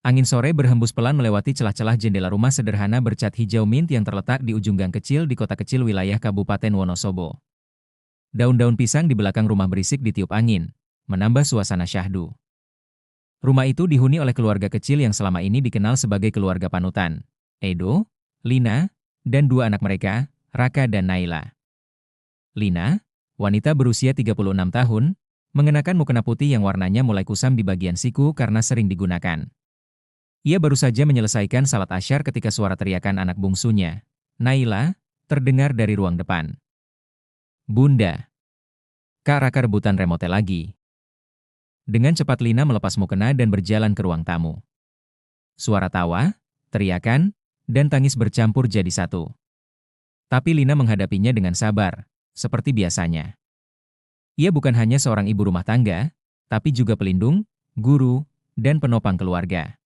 Angin sore berhembus pelan melewati celah-celah jendela rumah sederhana bercat hijau mint yang terletak di ujung gang kecil di kota kecil wilayah Kabupaten Wonosobo. Daun-daun pisang di belakang rumah berisik ditiup angin, menambah suasana syahdu. Rumah itu dihuni oleh keluarga kecil yang selama ini dikenal sebagai keluarga panutan. Edo, Lina, dan dua anak mereka, Raka dan Naila. Lina, wanita berusia 36 tahun, mengenakan mukena putih yang warnanya mulai kusam di bagian siku karena sering digunakan. Ia baru saja menyelesaikan salat asyar ketika suara teriakan anak bungsunya, Naila, terdengar dari ruang depan. Bunda. Kak Raka rebutan remote lagi. Dengan cepat Lina melepas mukena dan berjalan ke ruang tamu. Suara tawa, teriakan, dan tangis bercampur jadi satu. Tapi Lina menghadapinya dengan sabar, seperti biasanya. Ia bukan hanya seorang ibu rumah tangga, tapi juga pelindung, guru, dan penopang keluarga.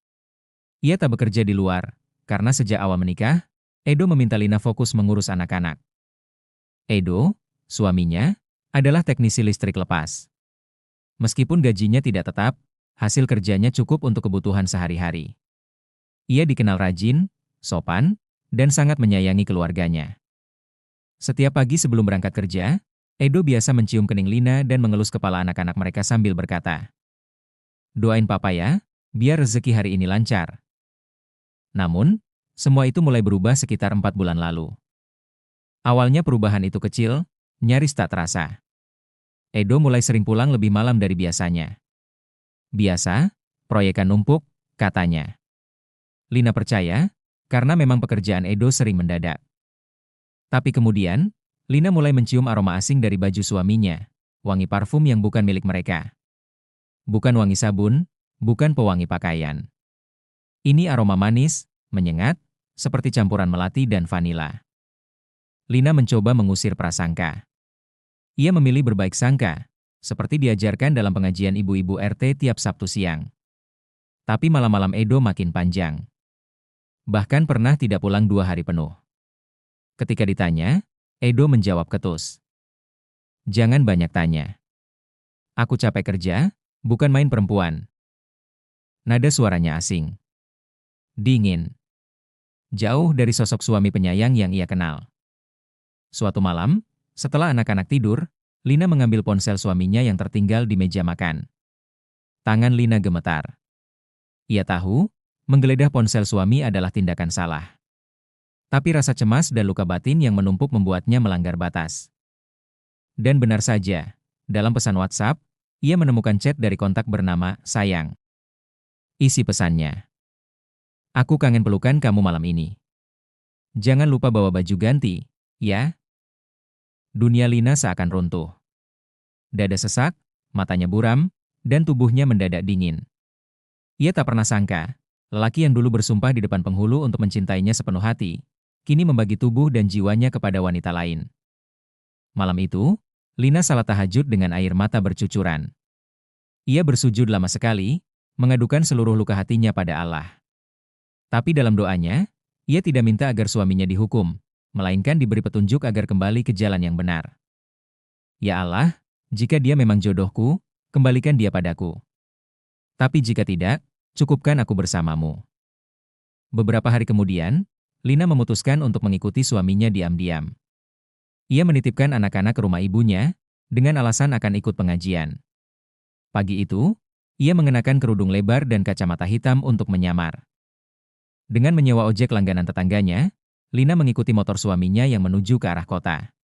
Ia tak bekerja di luar, karena sejak awal menikah, Edo meminta Lina fokus mengurus anak-anak. Edo, suaminya, adalah teknisi listrik lepas. Meskipun gajinya tidak tetap, hasil kerjanya cukup untuk kebutuhan sehari-hari. Ia dikenal rajin, sopan, dan sangat menyayangi keluarganya. Setiap pagi sebelum berangkat kerja, Edo biasa mencium kening Lina dan mengelus kepala anak-anak mereka sambil berkata, "Doain papa ya, biar rezeki hari ini lancar." Namun, semua itu mulai berubah sekitar 4 bulan lalu. Awalnya perubahan itu kecil, nyaris tak terasa. Edo mulai sering pulang lebih malam dari biasanya. Biasa, proyekan numpuk, katanya. Lina percaya, karena memang pekerjaan Edo sering mendadak. Tapi kemudian, Lina mulai mencium aroma asing dari baju suaminya, wangi parfum yang bukan milik mereka. Bukan wangi sabun, bukan pewangi pakaian. Ini aroma manis, menyengat, seperti campuran melati dan vanila. Lina mencoba mengusir prasangka. Ia memilih berbaik sangka, seperti diajarkan dalam pengajian ibu-ibu RT tiap Sabtu siang. Tapi malam-malam Edo makin panjang. Bahkan pernah tidak pulang 2 hari penuh. Ketika ditanya, Edo menjawab ketus. "Jangan banyak tanya. Aku capek kerja, bukan main perempuan." Nada suaranya asing. Dingin. Jauh dari sosok suami penyayang yang ia kenal. Suatu malam, setelah anak-anak tidur, Lina mengambil ponsel suaminya yang tertinggal di meja makan. Tangan Lina gemetar. Ia tahu, menggeledah ponsel suami adalah tindakan salah. Tapi rasa cemas dan luka batin yang menumpuk membuatnya melanggar batas. Dan benar saja, dalam pesan WhatsApp, ia menemukan chat dari kontak bernama Sayang. Isi pesannya. "Aku kangen pelukan kamu malam ini. Jangan lupa bawa baju ganti, ya?" Dunia Lina seakan runtuh. Dada sesak, matanya buram, dan tubuhnya mendadak dingin. Ia tak pernah sangka, lelaki yang dulu bersumpah di depan penghulu untuk mencintainya sepenuh hati, kini membagi tubuh dan jiwanya kepada wanita lain. Malam itu, Lina salat tahajud dengan air mata bercucuran. Ia bersujud lama sekali, mengadukan seluruh luka hatinya pada Allah. Tapi dalam doanya, ia tidak minta agar suaminya dihukum, melainkan diberi petunjuk agar kembali ke jalan yang benar. "Ya Allah, jika dia memang jodohku, kembalikan dia padaku. Tapi jika tidak, cukupkan aku bersamamu." Beberapa hari kemudian, Lina memutuskan untuk mengikuti suaminya diam-diam. Ia menitipkan anak-anak ke rumah ibunya, dengan alasan akan ikut pengajian. Pagi itu, ia mengenakan kerudung lebar dan kacamata hitam untuk menyamar. Dengan menyewa ojek langganan tetangganya, Lina mengikuti motor suaminya yang menuju ke arah kota.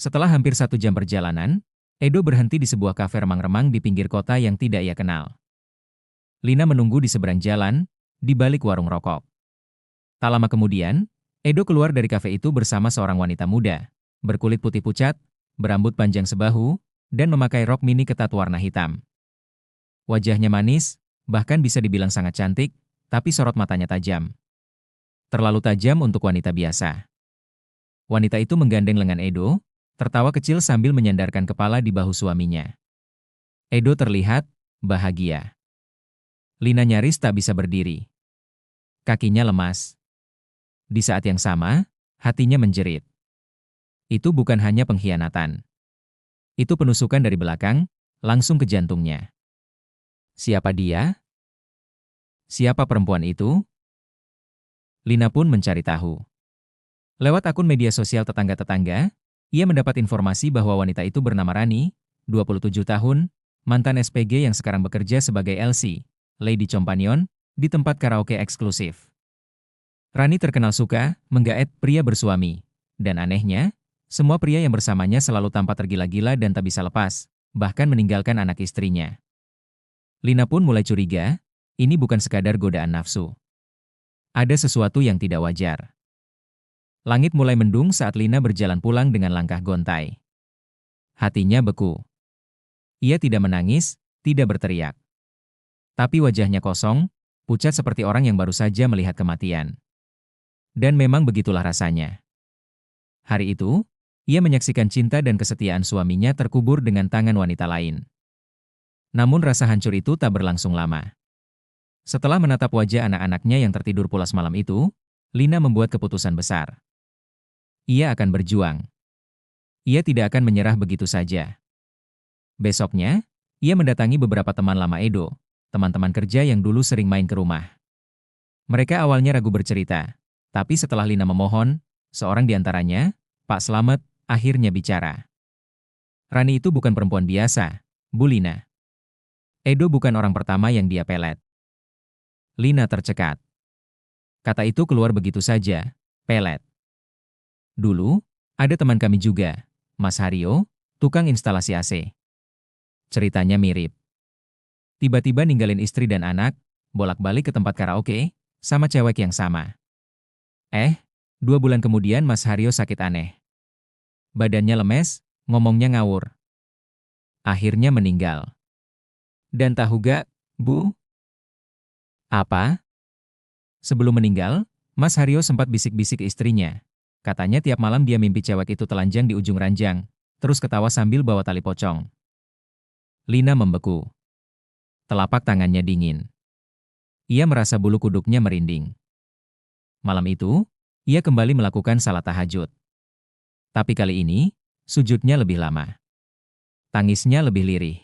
Setelah hampir 1 jam perjalanan, Edo berhenti di sebuah kafe remang-remang di pinggir kota yang tidak ia kenal. Lina menunggu di seberang jalan, di balik warung rokok. Tak lama kemudian, Edo keluar dari kafe itu bersama seorang wanita muda, berkulit putih pucat, berambut panjang sebahu, dan memakai rok mini ketat warna hitam. Wajahnya manis, bahkan bisa dibilang sangat cantik, tapi sorot matanya tajam. Terlalu tajam untuk wanita biasa. Wanita itu menggandeng lengan Edo, tertawa kecil sambil menyandarkan kepala di bahu suaminya. Edo terlihat bahagia. Lina nyaris tak bisa berdiri. Kakinya lemas. Di saat yang sama, hatinya menjerit. Itu bukan hanya pengkhianatan. Itu penusukan dari belakang, langsung ke jantungnya. Siapa dia? Siapa perempuan itu? Lina pun mencari tahu. Lewat akun media sosial tetangga-tetangga, ia mendapat informasi bahwa wanita itu bernama Rani, 27 tahun, mantan SPG yang sekarang bekerja sebagai LC, Lady Companion, di tempat karaoke eksklusif. Rani terkenal suka menggaet pria bersuami, dan anehnya, semua pria yang bersamanya selalu tampak tergila-gila dan tak bisa lepas, bahkan meninggalkan anak istrinya. Lina pun mulai curiga, ini bukan sekadar godaan nafsu. Ada sesuatu yang tidak wajar. Langit mulai mendung saat Lina berjalan pulang dengan langkah gontai. Hatinya beku. Ia tidak menangis, tidak berteriak. Tapi wajahnya kosong, pucat seperti orang yang baru saja melihat kematian. Dan memang begitulah rasanya. Hari itu, ia menyaksikan cinta dan kesetiaan suaminya terkubur dengan tangan wanita lain. Namun rasa hancur itu tak berlangsung lama. Setelah menatap wajah anak-anaknya yang tertidur pulas malam itu, Lina membuat keputusan besar. Ia akan berjuang. Ia tidak akan menyerah begitu saja. Besoknya, ia mendatangi beberapa teman lama Edo, teman-teman kerja yang dulu sering main ke rumah. Mereka awalnya ragu bercerita, tapi setelah Lina memohon, seorang di antaranya, Pak Slamet, akhirnya bicara. Rani itu bukan perempuan biasa, Bu Lina. Edo bukan orang pertama yang dia pelet. Lina tercekat. Kata itu keluar begitu saja, pelet. Dulu, ada teman kami juga, Mas Haryo, tukang instalasi AC. Ceritanya mirip. Tiba-tiba ninggalin istri dan anak, bolak-balik ke tempat karaoke, sama cewek yang sama. 2 bulan kemudian Mas Haryo sakit aneh. Badannya lemes, ngomongnya ngawur. Akhirnya meninggal. Dan tahu gak, Bu? Apa? Sebelum meninggal, Mas Haryo sempat bisik-bisik istrinya. Katanya tiap malam dia mimpi cewek itu telanjang di ujung ranjang, terus ketawa sambil bawa tali pocong. Lina membeku. Telapak tangannya dingin. Ia merasa bulu kuduknya merinding. Malam itu, ia kembali melakukan salat tahajud. Tapi kali ini, sujudnya lebih lama. Tangisnya lebih lirih.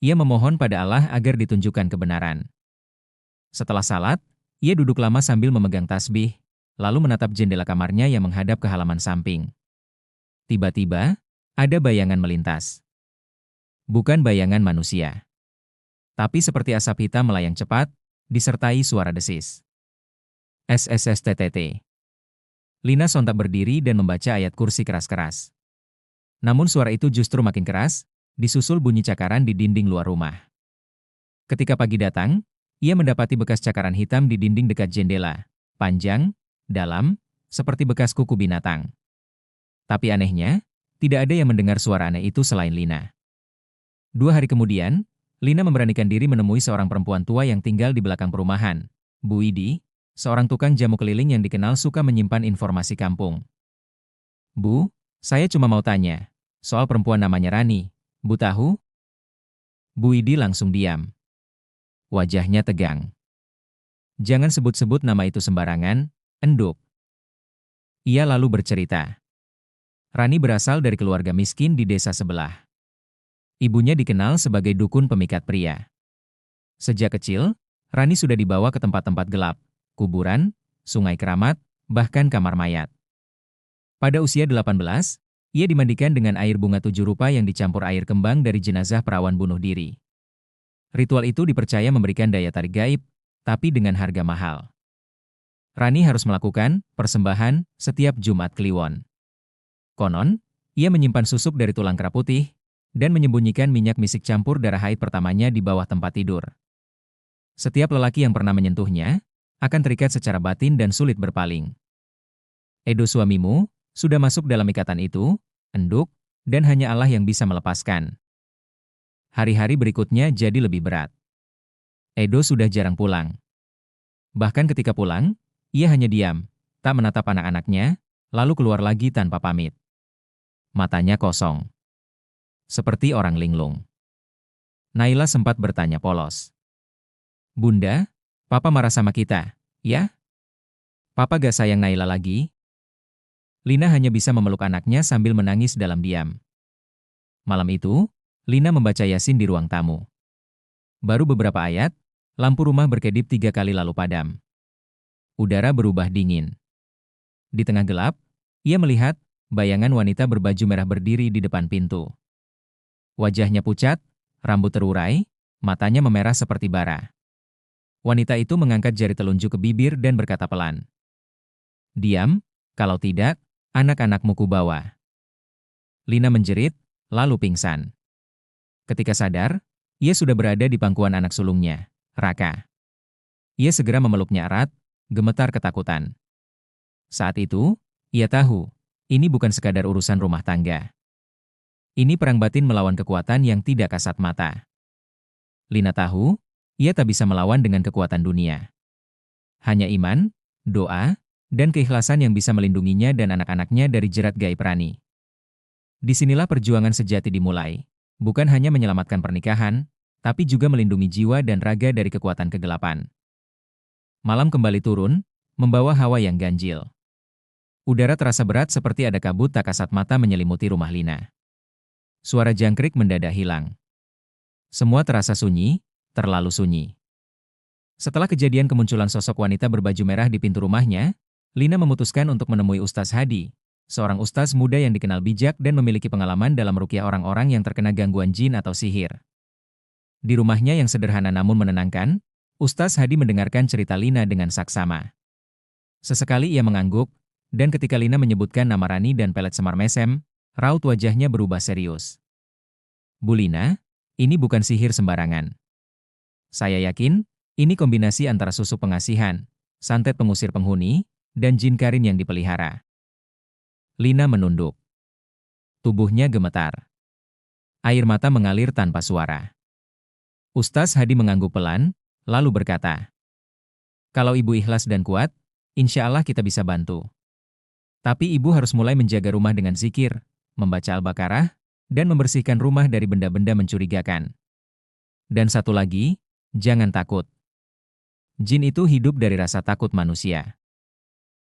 Ia memohon pada Allah agar ditunjukkan kebenaran. Setelah salat, ia duduk lama sambil memegang tasbih, lalu menatap jendela kamarnya yang menghadap ke halaman samping. Tiba-tiba, ada bayangan melintas. Bukan bayangan manusia. Tapi seperti asap hitam melayang cepat, disertai suara desis. SSSTTT. Lina sontak berdiri dan membaca ayat kursi keras-keras. Namun suara itu justru makin keras, disusul bunyi cakaran di dinding luar rumah. Ketika pagi datang, ia mendapati bekas cakaran hitam di dinding dekat jendela, panjang, dalam, seperti bekas kuku binatang. Tapi anehnya, tidak ada yang mendengar suara aneh itu selain Lina. 2 hari kemudian, Lina memberanikan diri menemui seorang perempuan tua yang tinggal di belakang perumahan, Bu Idi, seorang tukang jamu keliling yang dikenal suka menyimpan informasi kampung. Bu, saya cuma mau tanya, soal perempuan namanya Rani, Bu tahu? Bu Idi langsung diam. Wajahnya tegang. Jangan sebut-sebut nama itu sembarangan, enduk. Ia lalu bercerita. Rani berasal dari keluarga miskin di desa sebelah. Ibunya dikenal sebagai dukun pemikat pria. Sejak kecil, Rani sudah dibawa ke tempat-tempat gelap, kuburan, sungai keramat, bahkan kamar mayat. Pada usia 18, ia dimandikan dengan air bunga 7 rupa yang dicampur air kembang dari jenazah perawan bunuh diri. Ritual itu dipercaya memberikan daya tarik gaib, tapi dengan harga mahal. Rani harus melakukan persembahan setiap Jumat Kliwon. Konon, ia menyimpan susuk dari tulang kera putih dan menyembunyikan minyak misik campur darah haid pertamanya di bawah tempat tidur. Setiap lelaki yang pernah menyentuhnya akan terikat secara batin dan sulit berpaling. Edo suamimu sudah masuk dalam ikatan itu, enduk, dan hanya Allah yang bisa melepaskan. Hari-hari berikutnya jadi lebih berat. Edo sudah jarang pulang. Bahkan ketika pulang, ia hanya diam, tak menatap anak-anaknya, lalu keluar lagi tanpa pamit. Matanya kosong. Seperti orang linglung. Naila sempat bertanya polos. Bunda, Papa marah sama kita, ya? Papa gak sayang Naila lagi? Lina hanya bisa memeluk anaknya sambil menangis dalam diam. Malam itu, Lina membaca Yasin di ruang tamu. Baru beberapa ayat, Lampu rumah berkedip 3 kali lalu padam. Udara berubah dingin. Di tengah gelap, ia melihat bayangan wanita berbaju merah berdiri di depan pintu. Wajahnya pucat, rambut terurai, matanya memerah seperti bara. Wanita itu mengangkat jari telunjuk ke bibir dan berkata pelan, "Diam, kalau tidak, anak-anakmu kubawa." Lina menjerit, lalu pingsan. Ketika sadar, ia sudah berada di pangkuan anak sulungnya, Raka. Ia segera memeluknya erat, gemetar ketakutan. Saat itu, ia tahu, ini bukan sekadar urusan rumah tangga. Ini perang batin melawan kekuatan yang tidak kasat mata. Lina tahu, ia tak bisa melawan dengan kekuatan dunia. Hanya iman, doa, dan keikhlasan yang bisa melindunginya dan anak-anaknya dari jerat gaib Rani. Disinilah perjuangan sejati dimulai, bukan hanya menyelamatkan pernikahan, tapi juga melindungi jiwa dan raga dari kekuatan kegelapan. Malam kembali turun, membawa hawa yang ganjil. Udara terasa berat seperti ada kabut tak kasat mata menyelimuti rumah Lina. Suara jangkrik mendadak hilang. Semua terasa sunyi, terlalu sunyi. Setelah kejadian kemunculan sosok wanita berbaju merah di pintu rumahnya, Lina memutuskan untuk menemui Ustaz Hadi, seorang ustaz muda yang dikenal bijak dan memiliki pengalaman dalam ruqyah orang-orang yang terkena gangguan jin atau sihir. Di rumahnya yang sederhana namun menenangkan, Ustaz Hadi mendengarkan cerita Lina dengan saksama. Sesekali ia mengangguk, dan ketika Lina menyebutkan nama Rani dan pelet semar mesem, raut wajahnya berubah serius. "Bu Lina, ini bukan sihir sembarangan. Saya yakin, ini kombinasi antara susu pengasihan, santet pengusir penghuni, dan jin karin yang dipelihara." Lina menunduk. Tubuhnya gemetar. Air mata mengalir tanpa suara. Ustaz Hadi mengangguk pelan, lalu berkata, "Kalau ibu ikhlas dan kuat, insya Allah kita bisa bantu. Tapi ibu harus mulai menjaga rumah dengan zikir, membaca Al-Baqarah, dan membersihkan rumah dari benda-benda mencurigakan. Dan satu lagi, jangan takut. Jin itu hidup dari rasa takut manusia."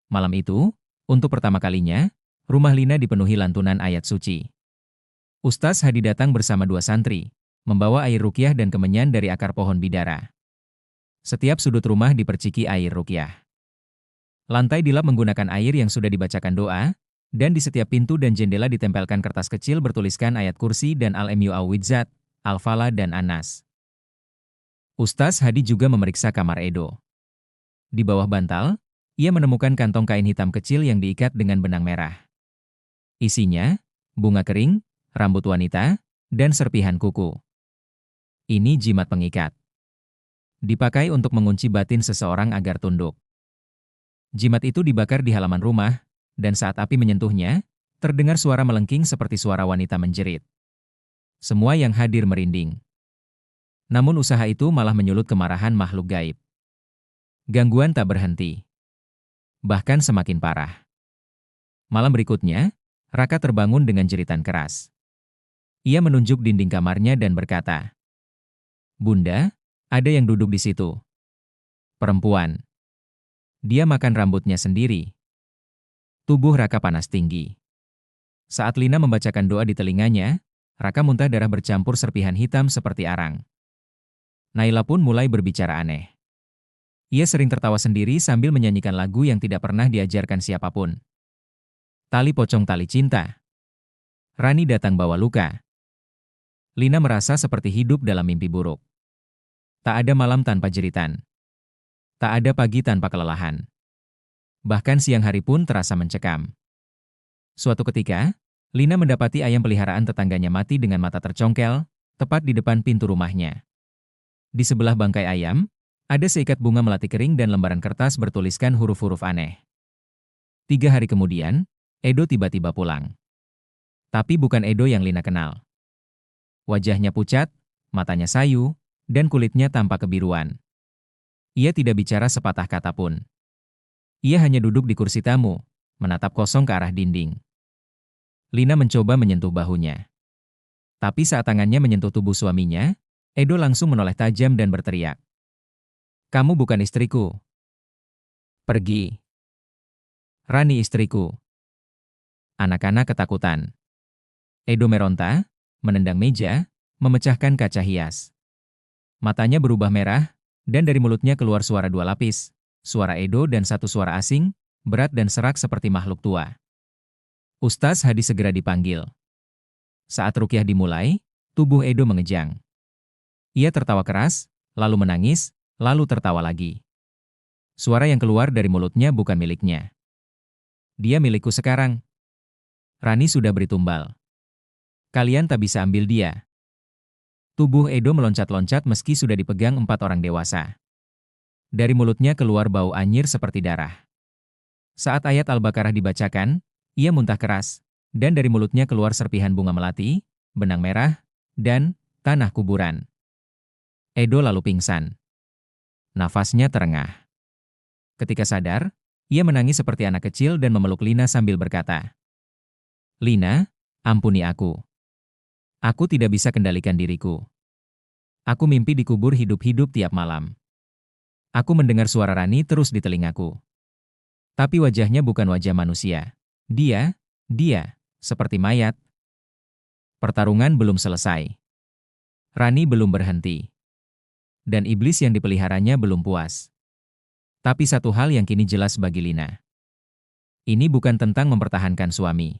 Malam itu, untuk pertama kalinya, rumah Lina dipenuhi lantunan ayat suci. Ustaz Hadi datang bersama 2 santri, membawa air ruqyah dan kemenyan dari akar pohon bidara. Setiap sudut rumah diperciki air ruqyah. Lantai dilap menggunakan air yang sudah dibacakan doa, dan di setiap pintu dan jendela ditempelkan kertas kecil bertuliskan ayat kursi dan Al-Mu'awwidzat, Al-Falaq dan An-Nas. Ustaz Hadi juga memeriksa kamar Edo. Di bawah bantal, ia menemukan kantong kain hitam kecil yang diikat dengan benang merah. Isinya, bunga kering, rambut wanita, dan serpihan kuku. Ini jimat pengikat. Dipakai untuk mengunci batin seseorang agar tunduk. Jimat itu dibakar di halaman rumah, dan saat api menyentuhnya, terdengar suara melengking seperti suara wanita menjerit. Semua yang hadir merinding. Namun usaha itu malah menyulut kemarahan makhluk gaib. Gangguan tak berhenti. Bahkan semakin parah. Malam berikutnya, Raka terbangun dengan jeritan keras. Ia menunjuk dinding kamarnya dan berkata, "Bunda, ada yang duduk di situ. Perempuan. Dia makan rambutnya sendiri." Tubuh Raka panas tinggi. Saat Lina membacakan doa di telinganya, Raka muntah darah bercampur serpihan hitam seperti arang. Naila pun mulai berbicara aneh. Ia sering tertawa sendiri sambil menyanyikan lagu yang tidak pernah diajarkan siapapun. Tali pocong tali cinta. Rani datang bawa luka. Lina merasa seperti hidup dalam mimpi buruk. Tak ada malam tanpa jeritan. Tak ada pagi tanpa kelelahan. Bahkan siang hari pun terasa mencekam. Suatu ketika, Lina mendapati ayam peliharaan tetangganya mati dengan mata tercongkel, tepat di depan pintu rumahnya. Di sebelah bangkai ayam, ada seikat bunga melati kering dan lembaran kertas bertuliskan huruf-huruf aneh. 3 hari kemudian, Edo tiba-tiba pulang. Tapi bukan Edo yang Lina kenal. Wajahnya pucat, matanya sayu, dan kulitnya tampak kebiruan. Ia tidak bicara sepatah kata pun. Ia hanya duduk di kursi tamu, menatap kosong ke arah dinding. Lina mencoba menyentuh bahunya. Tapi saat tangannya menyentuh tubuh suaminya, Edo langsung menoleh tajam dan berteriak, "Kamu bukan istriku. Pergi." "Rani istriku." Anak-anak ketakutan. Edo meronta, menendang meja, memecahkan kaca hias. Matanya berubah merah, Dan dari mulutnya keluar suara dua lapis, suara Edo dan satu suara asing, berat dan serak seperti makhluk tua. Ustaz Hadi segera dipanggil. Saat rukyah dimulai, tubuh Edo mengejang. Ia tertawa keras, lalu menangis, lalu tertawa lagi. Suara yang keluar dari mulutnya bukan miliknya. Dia milikku sekarang. Rani sudah beri tumbal. Kalian tak bisa ambil dia. Tubuh Edo meloncat-loncat meski sudah dipegang 4 orang dewasa. Dari mulutnya keluar bau anyir seperti darah. Saat ayat Al-Baqarah dibacakan, ia muntah keras, dan dari mulutnya keluar serpihan bunga melati, benang merah, dan tanah kuburan. Edo lalu pingsan. Nafasnya terengah. Ketika sadar, ia menangis seperti anak kecil dan memeluk Lina sambil berkata, "Lina, ampuni aku. Aku tidak bisa kendalikan diriku. Aku mimpi dikubur hidup-hidup tiap malam. Aku mendengar suara Rani terus di telingaku. Tapi wajahnya bukan wajah manusia. Dia, seperti mayat." Pertarungan belum selesai. Rani belum berhenti. Dan iblis yang dipeliharanya belum puas. Tapi satu hal yang kini jelas bagi Lina. Ini bukan tentang mempertahankan suami.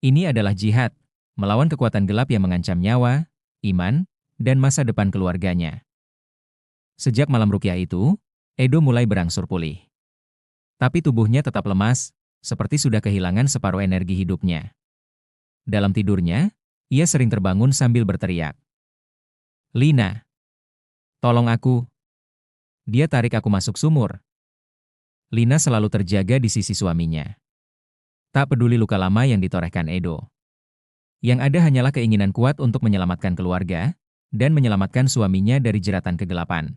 Ini adalah jihad, melawan kekuatan gelap yang mengancam nyawa, iman, dan masa depan keluarganya. Sejak malam rukyah itu, Edo mulai berangsur pulih. Tapi tubuhnya tetap lemas, seperti sudah kehilangan separuh energi hidupnya. Dalam tidurnya, ia sering terbangun sambil berteriak, "Lina, tolong aku." Dia tarik aku masuk sumur. Lina selalu terjaga di sisi suaminya. Tak peduli luka lama yang ditorehkan Edo. Yang ada hanyalah keinginan kuat untuk menyelamatkan keluarga, dan menyelamatkan suaminya dari jeratan kegelapan.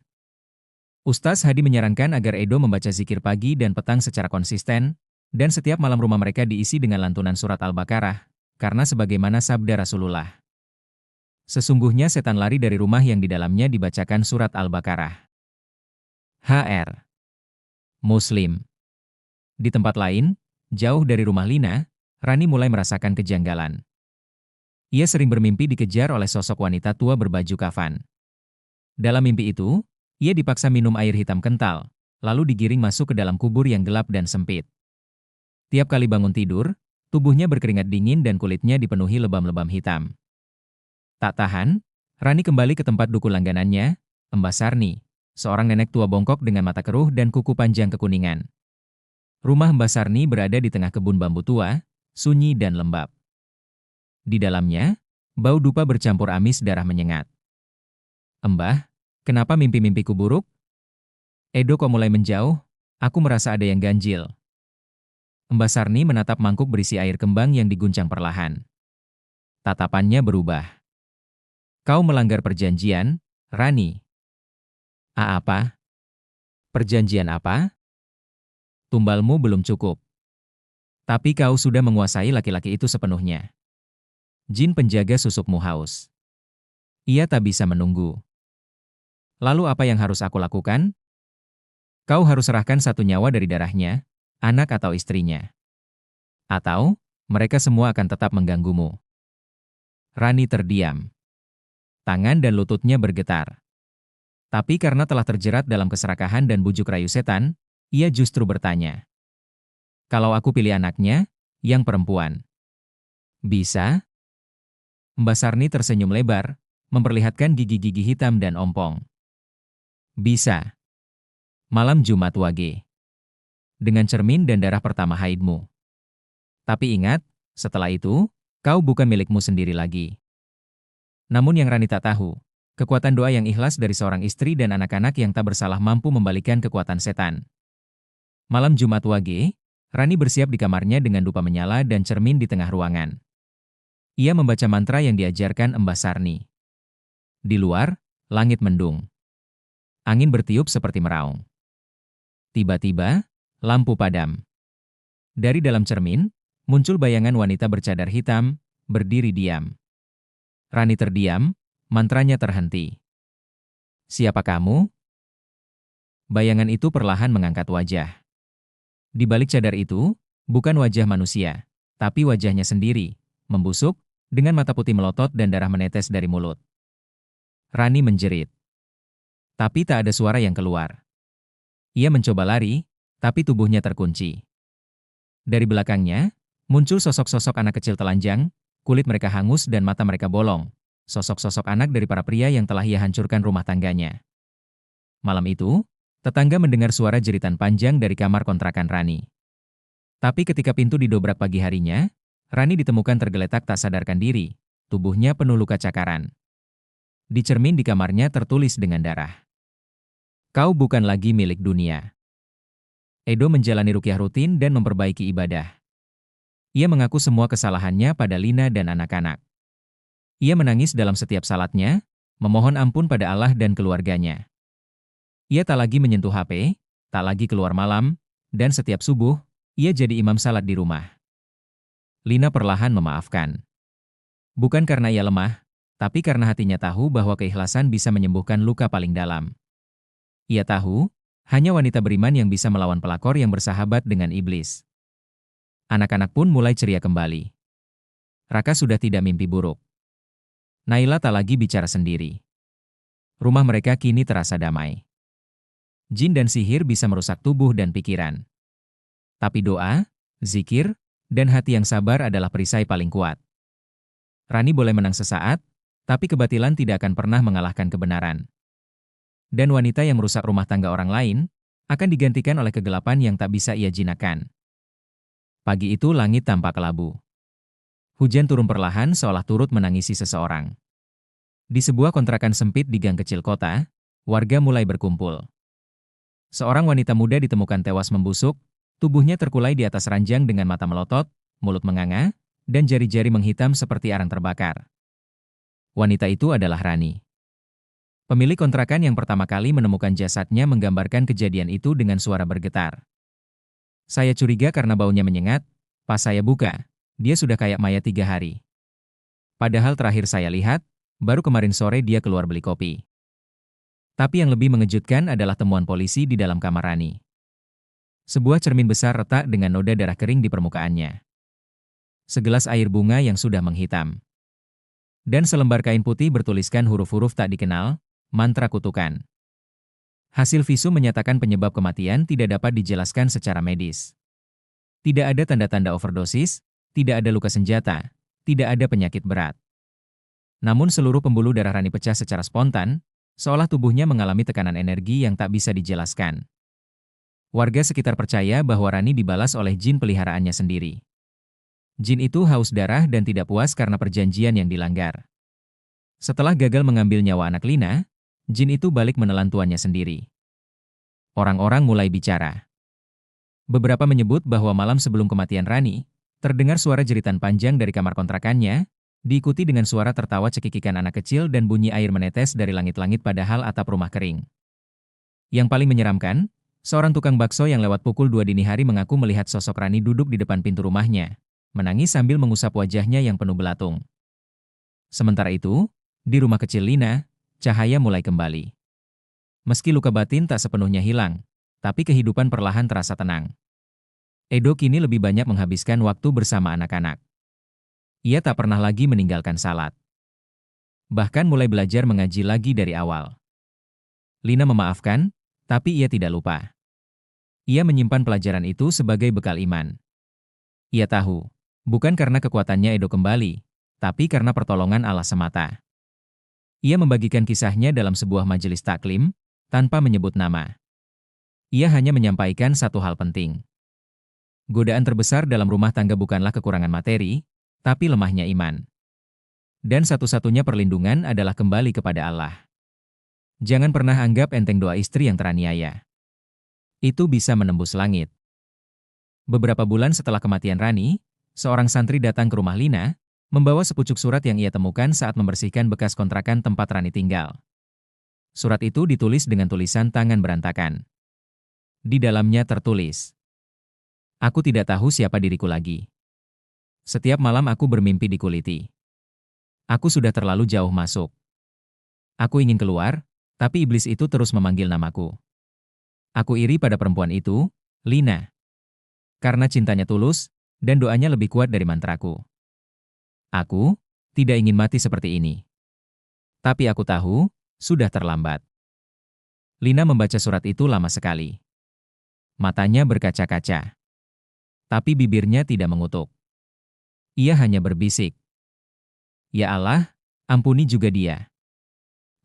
Ustaz Hadi menyarankan agar Edo membaca zikir pagi dan petang secara konsisten, dan setiap malam rumah mereka diisi dengan lantunan surat Al-Baqarah, karena sebagaimana sabda Rasulullah, sesungguhnya setan lari dari rumah yang di dalamnya dibacakan surat Al-Baqarah. HR. Muslim. Di tempat lain, jauh dari rumah Lina, Rani mulai merasakan kejanggalan. Ia sering bermimpi dikejar oleh sosok wanita tua berbaju kafan. Dalam mimpi itu, ia dipaksa minum air hitam kental, lalu digiring masuk ke dalam kubur yang gelap dan sempit. Tiap kali bangun tidur, tubuhnya berkeringat dingin dan kulitnya dipenuhi lebam-lebam hitam. Tak tahan, Rani kembali ke tempat dukun langganannya, Mbah Sarni, seorang nenek tua bongkok dengan mata keruh dan kuku panjang kekuningan. Rumah Mbah Sarni berada di tengah kebun bambu tua, sunyi dan lembab. Di dalamnya, bau dupa bercampur amis darah menyengat. "Mbah, kenapa mimpi-mimpiku buruk?" "Edo kok mulai menjauh? Aku merasa ada yang ganjil." Mbah Sarni menatap mangkuk berisi air kembang yang diguncang perlahan. Tatapannya berubah. "Kau melanggar perjanjian, Rani." Apa? Perjanjian apa?" "Tumbalmu belum cukup. Tapi kau sudah menguasai laki-laki itu sepenuhnya. Jin penjaga susukmu haus. Ia tak bisa menunggu. Lalu apa yang harus aku lakukan?" "Kau harus serahkan satu nyawa dari darahnya, anak atau istrinya. Atau, mereka semua akan tetap mengganggumu." Rani terdiam. Tangan dan lututnya bergetar. Tapi karena telah terjerat dalam keserakahan dan bujuk rayu setan, ia justru bertanya, "Kalau aku pilih anaknya, yang perempuan, bisa?" Mbah Sarni tersenyum lebar, memperlihatkan gigi-gigi hitam dan ompong. "Bisa. Malam Jumat Wage. Dengan cermin dan darah pertama haidmu. Tapi ingat, setelah itu, kau bukan milikmu sendiri lagi." Namun yang Rani tak tahu, kekuatan doa yang ikhlas dari seorang istri dan anak-anak yang tak bersalah mampu membalikan kekuatan setan. Malam Jumat Wage, Rani bersiap di kamarnya dengan dupa menyala dan cermin di tengah ruangan. Ia membaca mantra yang diajarkan Mbah Sarni. Di luar, langit mendung. Angin bertiup seperti meraung. Tiba-tiba, lampu padam. Dari dalam cermin, muncul bayangan wanita bercadar hitam, berdiri diam. Rani terdiam, mantranya terhenti. "Siapa kamu?" Bayangan itu perlahan mengangkat wajah. Di balik cadar itu, bukan wajah manusia, tapi wajahnya sendiri, membusuk, dengan mata putih melotot dan darah menetes dari mulut. Rani menjerit. Tapi tak ada suara yang keluar. Ia mencoba lari, tapi tubuhnya terkunci. Dari belakangnya, muncul sosok-sosok anak kecil telanjang, kulit mereka hangus dan mata mereka bolong. Sosok-sosok anak dari para pria yang telah ia hancurkan rumah tangganya. Malam itu, tetangga mendengar suara jeritan panjang dari kamar kontrakan Rani. Tapi ketika pintu didobrak pagi harinya, Rani ditemukan tergeletak tak sadarkan diri, tubuhnya penuh luka cakaran. Di cermin di kamarnya tertulis dengan darah. Kau bukan lagi milik dunia. Edo menjalani rukyah rutin dan memperbaiki ibadah. Ia mengaku semua kesalahannya pada Lina dan anak-anak. Ia menangis dalam setiap salatnya, memohon ampun pada Allah dan keluarganya. Ia tak lagi menyentuh HP, tak lagi keluar malam, dan setiap subuh, ia jadi imam salat di rumah. Lina perlahan memaafkan. Bukan karena ia lemah, tapi karena hatinya tahu bahwa keikhlasan bisa menyembuhkan luka paling dalam. Ia tahu, hanya wanita beriman yang bisa melawan pelakor yang bersahabat dengan iblis. Anak-anak pun mulai ceria kembali. Raka sudah tidak mimpi buruk. Naila tak lagi bicara sendiri. Rumah mereka kini terasa damai. Jin dan sihir bisa merusak tubuh dan pikiran. Tapi doa, zikir, dan hati yang sabar adalah perisai paling kuat. Rani boleh menang sesaat, tapi kebatilan tidak akan pernah mengalahkan kebenaran. Dan wanita yang merusak rumah tangga orang lain, akan digantikan oleh kegelapan yang tak bisa ia jinakkan. Pagi itu langit tampak kelabu. Hujan turun perlahan seolah turut menangisi seseorang. Di sebuah kontrakan sempit di gang kecil kota, warga mulai berkumpul. Seorang wanita muda ditemukan tewas membusuk, tubuhnya terkulai di atas ranjang dengan mata melotot, mulut menganga, dan jari-jari menghitam seperti arang terbakar. Wanita itu adalah Rani. Pemilik kontrakan yang pertama kali menemukan jasadnya menggambarkan kejadian itu dengan suara bergetar. Saya curiga karena baunya menyengat, pas saya buka, dia sudah kayak mayat 3 hari. Padahal terakhir saya lihat, baru kemarin sore dia keluar beli kopi. Tapi yang lebih mengejutkan adalah temuan polisi di dalam kamar Rani. Sebuah cermin besar retak dengan noda darah kering di permukaannya. Segelas air bunga yang sudah menghitam. Dan selembar kain putih bertuliskan huruf-huruf tak dikenal, mantra kutukan. Hasil visum menyatakan penyebab kematian tidak dapat dijelaskan secara medis. Tidak ada tanda-tanda overdosis, tidak ada luka senjata, tidak ada penyakit berat. Namun seluruh pembuluh darah Rani pecah secara spontan, seolah tubuhnya mengalami tekanan energi yang tak bisa dijelaskan. Warga sekitar percaya bahwa Rani dibalas oleh jin peliharaannya sendiri. Jin itu haus darah dan tidak puas karena perjanjian yang dilanggar. Setelah gagal mengambil nyawa anak Lina, jin itu balik menelan tuannya sendiri. Orang-orang mulai bicara. Beberapa menyebut bahwa malam sebelum kematian Rani, terdengar suara jeritan panjang dari kamar kontrakannya, diikuti dengan suara tertawa cekikikan anak kecil dan bunyi air menetes dari langit-langit padahal atap rumah kering. Yang paling menyeramkan, seorang tukang bakso yang lewat pukul 2 dini hari mengaku melihat sosok Rani duduk di depan pintu rumahnya, menangis sambil mengusap wajahnya yang penuh belatung. Sementara itu, di rumah kecil Lina, cahaya mulai kembali. Meski luka batin tak sepenuhnya hilang, tapi kehidupan perlahan terasa tenang. Edo kini lebih banyak menghabiskan waktu bersama anak-anak. Ia tak pernah lagi meninggalkan salat. Bahkan mulai belajar mengaji lagi dari awal. Lina memaafkan, tapi ia tidak lupa. Ia menyimpan pelajaran itu sebagai bekal iman. Ia tahu, bukan karena kekuatannya Edo kembali, tapi karena pertolongan Allah semata. Ia membagikan kisahnya dalam sebuah majelis taklim, tanpa menyebut nama. Ia hanya menyampaikan satu hal penting. Godaan terbesar dalam rumah tangga bukanlah kekurangan materi, tapi lemahnya iman. Dan satu-satunya perlindungan adalah kembali kepada Allah. Jangan pernah anggap enteng doa istri yang teraniaya. Itu bisa menembus langit. Beberapa bulan setelah kematian Rani, seorang santri datang ke rumah Lina, membawa sepucuk surat yang ia temukan saat membersihkan bekas kontrakan tempat Rani tinggal. Surat itu ditulis dengan tulisan tangan berantakan. Di dalamnya tertulis, "Aku tidak tahu siapa diriku lagi. Setiap malam aku bermimpi dikuliti. Aku sudah terlalu jauh masuk. Aku ingin keluar, tapi iblis itu terus memanggil namaku. Aku iri pada perempuan itu, Lina. Karena cintanya tulus, dan doanya lebih kuat dari mantraku. Aku tidak ingin mati seperti ini. Tapi aku tahu, sudah terlambat. Lina membaca surat itu lama sekali. Matanya berkaca-kaca. Tapi bibirnya tidak mengutuk. Ia hanya berbisik. Ya Allah, ampuni juga dia.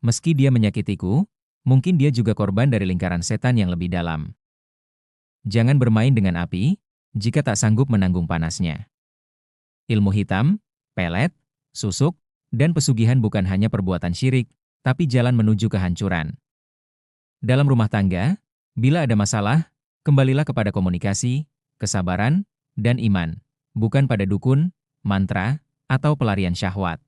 Meski dia menyakitiku, mungkin dia juga korban dari lingkaran setan yang lebih dalam. Jangan bermain dengan api, jika tak sanggup menanggung panasnya. Ilmu hitam, pelet, susuk, dan pesugihan bukan hanya perbuatan syirik, tapi jalan menuju kehancuran. Dalam rumah tangga, bila ada masalah, kembalilah kepada komunikasi, kesabaran, dan iman, bukan pada dukun, mantra, atau pelarian syahwat.